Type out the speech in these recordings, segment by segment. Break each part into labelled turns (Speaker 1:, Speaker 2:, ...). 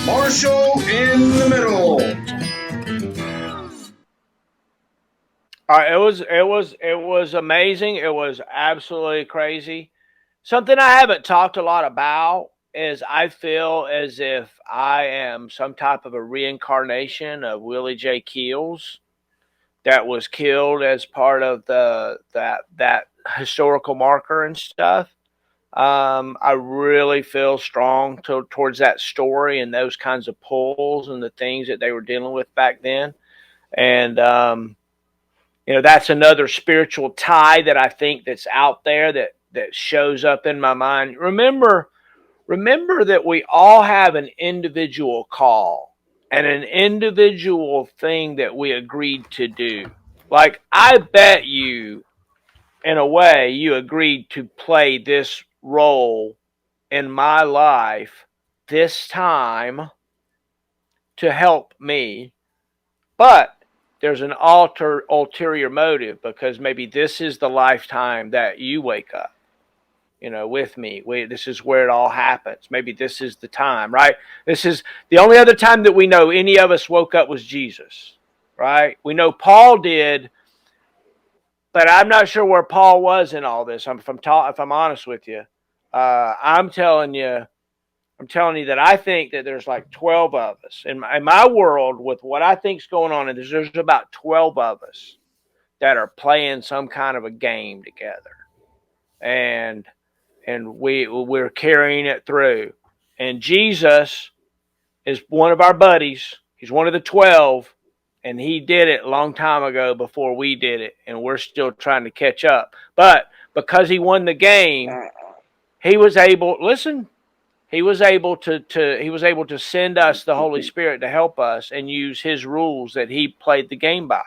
Speaker 1: Marshall in the middle.
Speaker 2: It was amazing. It was absolutely crazy. Something I haven't talked a lot about is I feel as if I am some type of a reincarnation of Willie J. Keels that was killed as part of that historical marker and stuff. I really feel strong towards that story and those kinds of pulls and the things that they were dealing with back then. And that's another spiritual tie that I think that's out there that shows up in my mind. Remember that we all have an individual call and an individual thing that we agreed to do. Like I bet you, in a way, you agreed to play this role in my life this time to help me, but there's an ulterior motive because maybe this is the lifetime that you wake up, with me. This is where it all happens. Maybe this is the time, right? This is the only other time that we know any of us woke up was Jesus, right? We know Paul did, but I'm not sure where Paul was in all this. If I'm honest with you, I'm telling you that I think that there's like 12 of us in my world with what I think's going on. And there's about 12 of us that are playing some kind of a game together, and we're carrying it through. And Jesus is one of our buddies. He's one of the 12, and he did it a long time ago before we did it, and we're still trying to catch up. But because he won the game, he was able. Listen. He was able to send us the Holy Spirit to help us and use his rules that he played the game by.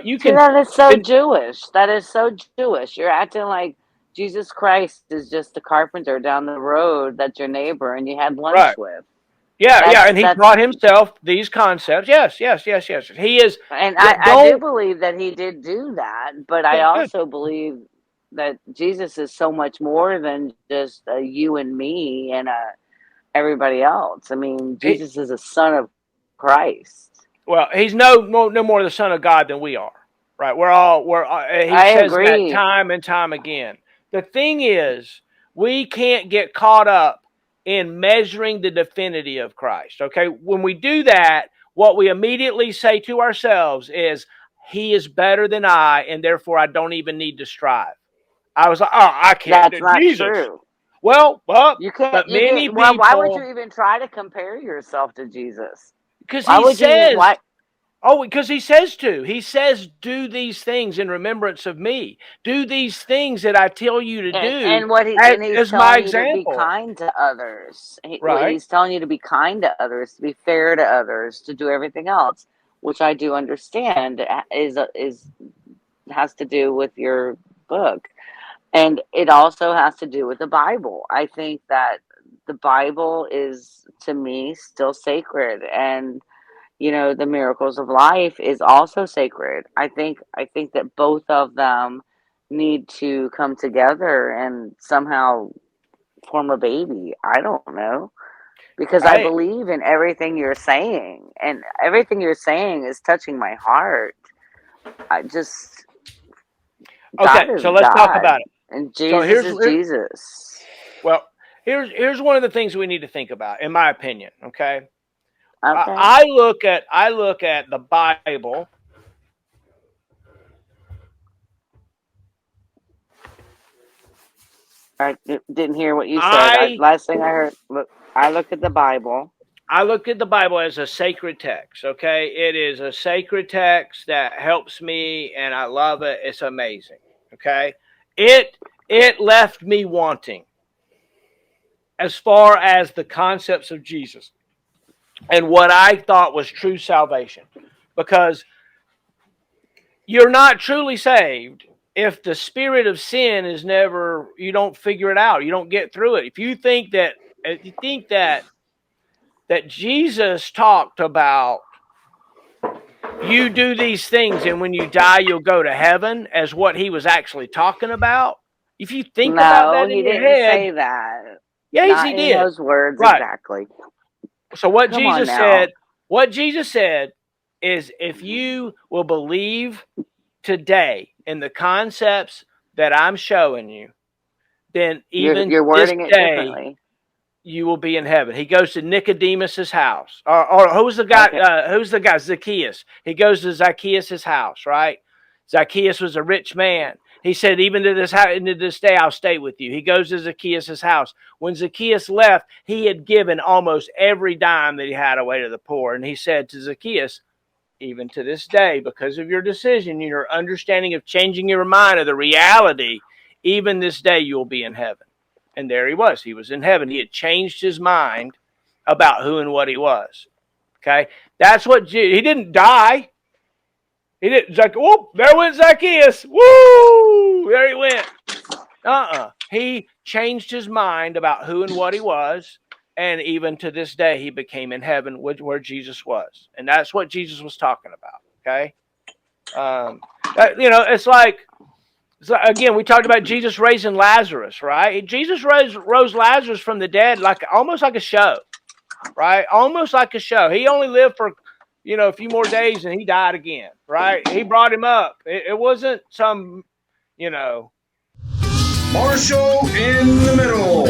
Speaker 3: See, that is so Jewish. That is so Jewish. You're acting like Jesus Christ is just the carpenter down the road that's your neighbor and you had lunch
Speaker 2: right.
Speaker 3: with.
Speaker 2: Yeah, and he brought himself these concepts. Yes. He is.
Speaker 3: And I do believe that he did do that, but I also believe that Jesus is so much more than just you and me and everybody else. I mean, Jesus is a son of Christ.
Speaker 2: Well, he's no more the son of God than we are, right? He says
Speaker 3: agree.
Speaker 2: that time and time again. The thing is, we can't get caught up in measuring the divinity of Christ. Okay, when we do that, what we immediately say to ourselves is, "He is better than I, and therefore I don't even need to strive." I was like, "Oh, I can't."
Speaker 3: That's not
Speaker 2: Jesus.
Speaker 3: true.
Speaker 2: Well,
Speaker 3: you can't.
Speaker 2: But many
Speaker 3: people.
Speaker 2: Well,
Speaker 3: why would you even try to compare yourself to Jesus?
Speaker 2: Because he says.
Speaker 3: Why?
Speaker 2: Oh, because he says to. He says, "Do these things in remembrance of me. Do these things that I tell you to do."
Speaker 3: And he's telling you to be kind to others.
Speaker 2: Right.
Speaker 3: He's telling you to be kind to others, to be fair to others, to do everything else, which I do understand has to do with your book. And it also has to do with the Bible. I think that the Bible is, to me, still sacred. And, the miracles of life is also sacred. I think that both of them need to come together and somehow form a baby. I don't know. Because I believe in everything you're saying. And everything you're saying is touching my heart.
Speaker 2: Okay, so let's talk about it.
Speaker 3: And Jesus is Jesus.
Speaker 2: Well, here's one of the things we need to think about, in my opinion. Okay. I look at the Bible.
Speaker 3: I didn't hear what you said. Last thing I heard. I look at the Bible.
Speaker 2: I look at the Bible as a sacred text. Okay, it is a sacred text that helps me, and I love it. It's amazing. Okay, it left me wanting as far as the concepts of Jesus and what I thought was true salvation, because you're not truly saved if the spirit of sin is never, you don't figure it out, you don't get through it. If you think that Jesus talked about, you do these things and when you die you'll go to heaven, as what he was actually talking about, if you think about that in your head.
Speaker 3: No, he didn't say that.
Speaker 2: Yes, he did.
Speaker 3: Those words,
Speaker 2: right.
Speaker 3: Exactly.
Speaker 2: So what
Speaker 3: Come on
Speaker 2: Jesus
Speaker 3: now.
Speaker 2: said, what Jesus said is, if you will believe today in the concepts that I'm showing you, then even
Speaker 3: You're
Speaker 2: this
Speaker 3: wording it
Speaker 2: day
Speaker 3: differently.
Speaker 2: you will be in heaven. He goes to Nicodemus's house, or who's the guy?
Speaker 3: Okay.
Speaker 2: Who's the guy? Zacchaeus. He goes to Zacchaeus' house, right? Zacchaeus was a rich man. He said, even to this day, I'll stay with you. He goes to Zacchaeus' house. When Zacchaeus left, he had given almost every dime that he had away to the poor. And he said to Zacchaeus, even to this day, because of your decision, your understanding of changing your mind of the reality, even this day you will be in heaven. And there he was. He was in heaven. He had changed his mind about who and what he was. Okay? That's what he didn't die. He didn't, whoop, there went Zacchaeus. Woo! There he went. He changed his mind about who and what he was. And even to this day, he became in heaven where Jesus was. And that's what Jesus was talking about. Okay? It's like, again, we talked about Jesus raising Lazarus, right? Jesus rose Lazarus from the dead almost like a show, right? Almost like a show. He only lived for, a few more days and he died again, right? He brought him up. It wasn't some,
Speaker 1: Marshall in the middle.